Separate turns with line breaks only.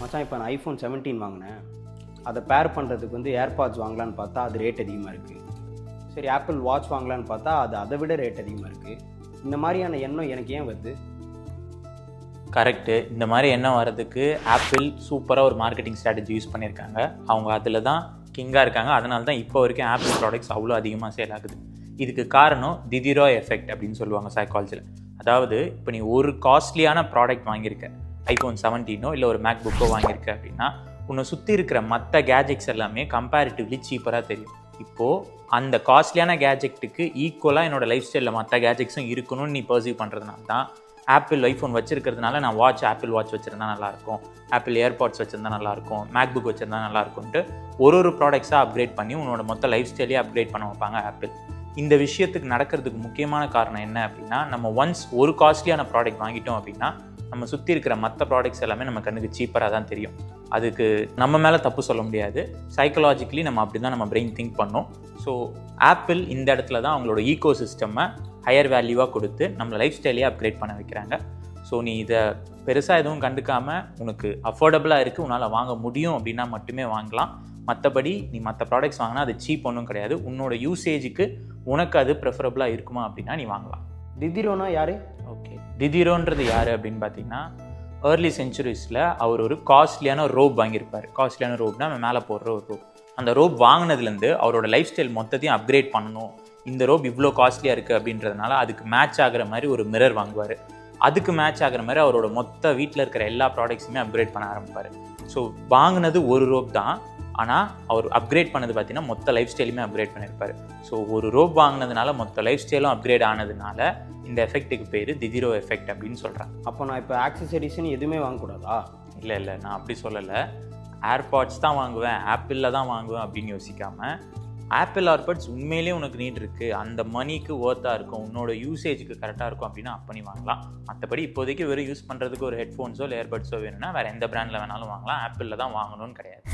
மச்சான் இப்போ நான் ஐஃபோன் 17 வாங்கினேன். அதை பேர் பண்ணுறதுக்கு வந்து ஏர்பாட்ஸ் வாங்கலான்னு பார்த்தா அது ரேட் அதிகமாக இருக்குது. சரி ஆப்பிள் வாட்ச் வாங்கலான்னு பார்த்தா அது அதை விட ரேட் அதிகமாக இருக்குது. இந்த மாதிரியான எண்ணம் எனக்கு ஏன் வருது?
கரெக்டு. இந்த மாதிரி எண்ணம் வர்றதுக்கு ஆப்பிள் சூப்பராக ஒரு மார்க்கெட்டிங் ஸ்ட்ராட்டஜி யூஸ் பண்ணியிருக்காங்க. அவங்க அதில் தான் கிங்காக இருக்காங்க. அதனால தான் இப்போ வரைக்கும் ஆப்பிள் ப்ராடக்ட்ஸ் அவ்வளோ அதிகமாக சேல் ஆகுது. இதுக்கு காரணம் டிதிரோ எஃபெக்ட் அப்படின்னு சொல்லுவாங்க சைக்காலஜியில். அதாவது இப்போ நீ ஒரு காஸ்ட்லியான ப்ராடக்ட் வாங்கியிருக்க, ஐஃபோன் 17 இல்லை ஒரு மேக் புக்கோ வாங்கியிருக்க அப்படின்னா உன்னை சுற்றி இருக்கிற மற்ற கேஜெட்ஸ் எல்லாமே கம்பேரிட்டிவ்லி சீப்பராக தெரியும். இப்போது அந்த காஸ்ட்லியான கேஜெட்டுக்கு ஈக்குவலாக என்னோடய லைஃப் ஸ்டைலில் மற்ற கேஜெட்ஸும் இருக்கணும்னு நீ பர்சீவ் பண்ணுறதுனால தான் ஆப்பிள் ஐஃபோன் வச்சிருக்கிறதுனால நான் ஆப்பிள் வாட்ச் வச்சுருந்தா நல்லாயிருக்கும், ஆப்பிள் ஏர்பாட்ஸ் வச்சுருந்தா நல்லாயிருக்கும், மேக் புக் வச்சுருந்தா நல்லாயிருக்கும்ட்டு ஒரு ப்ராடக்ட்ஸாக அப்கிரேட் பண்ணி உன்னோட மொத்த லைஃப் ஸ்டைலே அப்கிரேட் பண்ண வைப்பாங்க ஆப்பிள். இந்த விஷயத்துக்கு நடக்கிறதுக்கு முக்கியமான காரணம் என்ன அப்படின்னா, நம்ம ஒன்ஸ் ஒரு காஸ்ட்லியான ப்ராடக்ட் வாங்கிட்டோம் அப்படின்னா நம்ம சுற்றி இருக்கிற மற்ற ப்ராடக்ட்ஸ் எல்லாமே நம்ம கண்ணுக்கு சீப்பராக தான் தெரியும். அதுக்கு நம்ம மேலே தப்பு சொல்ல முடியாது. சைக்கலாஜிக்கலி நம்ம அப்படி தான் நம்ம பிரெயின் திங்க் பண்ணோம். ஸோ ஆப்பிள் இந்த இடத்துல தான் அவங்களோட ஈகோ சிஸ்டம்மை ஹையர் வேல்யூவாக கொடுத்து நம்ம லைஃப் ஸ்டைலே அப்கிரேட் பண்ண வைக்கிறாங்க. ஸோ நீ இதை பெருசாக எதுவும் கண்டுக்காமல் உனக்கு அஃபோர்டபுளாக இருக்குது, உன்னால் வாங்க முடியும் அப்படின்னா மட்டுமே வாங்கலாம். மற்றபடி நீ மற்ற ப்ராடக்ட்ஸ் வாங்கினா அது சீப் ஒன்றும் கிடையாது. உன்னோட யூசேஜுக்கு உனக்கு அது ப்ரிஃபரபுளாக இருக்குமா அப்படின்னா நீ வாங்கலாம்.
டிதிரோனா யார்?
ஓகே, டிதிரோன்றது யார் அப்படின்னு பார்த்தீங்கன்னா, ஏர்லி செஞ்சுரிஸில் அவர் ஒரு காஸ்ட்லியான ரோப் வாங்கியிருப்பார். காஸ்ட்லியான ரோப்னா நம்ம மேலே போடுற ஒரு ரோப். அந்த ரோப் வாங்கினதுலேருந்து அவரோட லைஃப் ஸ்டைல் மொத்தத்தையும் அப்கிரேட் பண்ணணும். இந்த ரோப் இவ்வளோ காஸ்ட்லியாக இருக்குது அப்படின்றதுனால அதுக்கு மேட்ச் ஆகிற மாதிரி ஒரு மிரர் வாங்குவார். அதுக்கு மேட்ச் ஆகிற மாதிரி அவரோட மொத்த வீட்டில் இருக்கிற எல்லா ப்ராடக்ட்ஸுமே அப்கிரேட் பண்ண ஆரம்பிப்பார். ஸோ வாங்கினது ஒரு ரோப் தான், ஆனால் அவர் அப்கிரேட் பண்ணது பார்த்தீங்கன்னா மொத்த லைஃப் ஸ்டைலுமே அப்கிரேட் பண்ணியிருப்பார். ஸோ ஒரு ரோப் வாங்கினதுனால மொத்த லைஃப் ஸ்டைலும் அப்கிரேட் ஆனதுனால இந்த எஃபெக்ட்டுக்கு பேர் டிதிரோ எஃபெக்ட் அப்படின்னு சொல்கிறாங்க.
அப்போ நான் இப்போ ஆக்சசரிஸ்ன்னு எதுவுமே வாங்கக்கூடாதா?
இல்லை நான் அப்படி சொல்லலை. ஏர்பாட்ஸ் தான் வாங்குவேன், ஆப்பிளில் தான் வாங்குவேன் அப்படின்னு யோசிக்காமல், ஆப்பிள் ஏர்பாட்ஸ் உண்மையிலேயே உனக்கு நீட் இருக்குது, அந்த மணிக்கு ஒர்த்தாக இருக்கும், உன்னோட யூசேஜுக்கு கரெக்டாக இருக்கும் அப்படின்னா அப்போ நீ வாங்கலாம். மற்றபடி இப்போதைக்கு வெறும் யூஸ் பண்ணுறதுக்கு ஒரு ஹெட்ஃபோன்ஸோ இல்லை ஏர்பட்ஸோ வேணும்னா வேறு எந்த பிராண்டில் வேணாலும் வாங்கலாம். ஆப்பிளில் தான் வாங்கணும்னு கிடையாது.